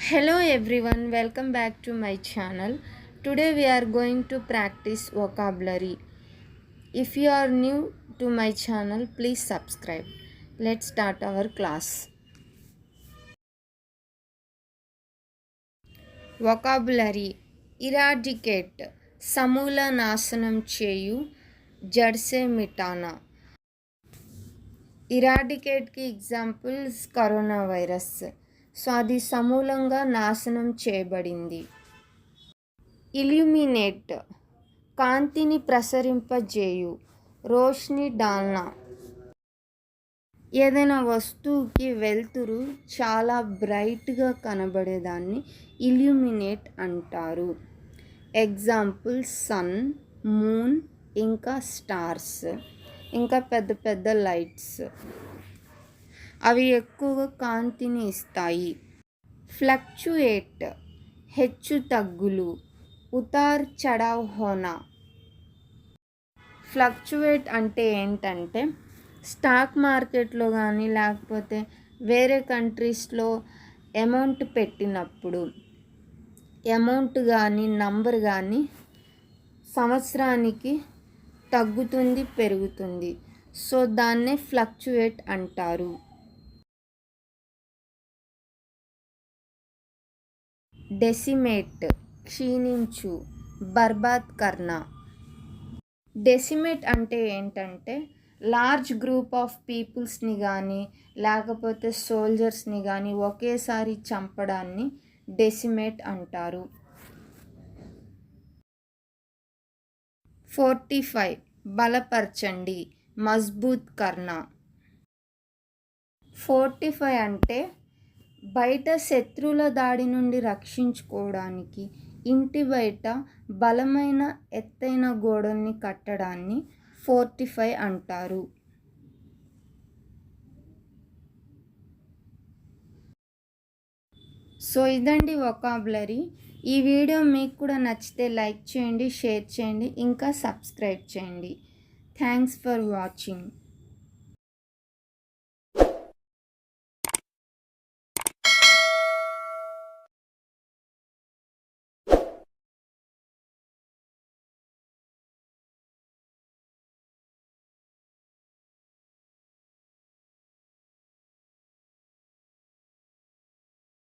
Hello everyone, welcome back to my channel. Today we are going to practice vocabulary. If you are new to my channel, please subscribe. Let's start our class. Vocabulary: eradicate, సమూల నాశనం చేయు, జడ్సే మిటానా. ఇరాడికేట్కి examples corona virus. So అది సమూలంగా నాశనం చేయబడింది. Illuminate, కాంతిని ప్రసరింపజేయు, రోష్ని డాల్నా. ఏదైనా వస్తువుకి వెలుతురు చాలా బ్రైట్గా కనబడేదాన్ని ఇల్యూమినేట్ అంటారు. ఎగ్జాంపుల్స్ సన్, మూన్, ఇంకా స్టార్స్, ఇంకా పెద్ద పెద్ద లైట్స్. అవి ఎక్కువగా కాంతిని ఇస్తాయి. ఫ్లక్చుయేట్, హెచ్చు తగ్గులు, ఉతార్ చడావ్ హోనా. ఫ్లక్చుయేట్ అంటే ఏంటంటే స్టాక్ మార్కెట్లో కానీ లేకపోతే వేరే కంట్రీస్లో అమౌంట్ పెట్టినప్పుడు అమౌంట్ కానీ నంబర్ కానీ సంవత్సరానికి తగ్గుతుంది, పెరుగుతుంది. సో దాన్నే ఫ్లక్చుయేట్ అంటారు. డెసిమేట్, క్షీణించు, బర్బాద్ కర్నా. డెసిమేట్ అంటే ఏంటంటే లార్జ్ గ్రూప్ ఆఫ్ పీపుల్స్ని కానీ లేకపోతే సోల్జర్స్ని కానీ ఒకేసారి చంపడాన్ని డెసిమేట్ అంటారు. 45, బలపరచండి, మజ్బూత్ కర్నా. 45 అంటే బయట శత్రువుల దాడి నుండి రక్షించుకోవడానికి ఇంటి బయట బలమైన ఎత్తైన గోడల్ని కట్టడాన్ని 45 అంటారు. సో ఇదండి వొకాబులరీ. ఈ వీడియో మీకు కూడా నచ్చితే లైక్ చేయండి, షేర్ చేయండి, ఇంకా సబ్స్క్రైబ్ చేయండి. Thanks for watching.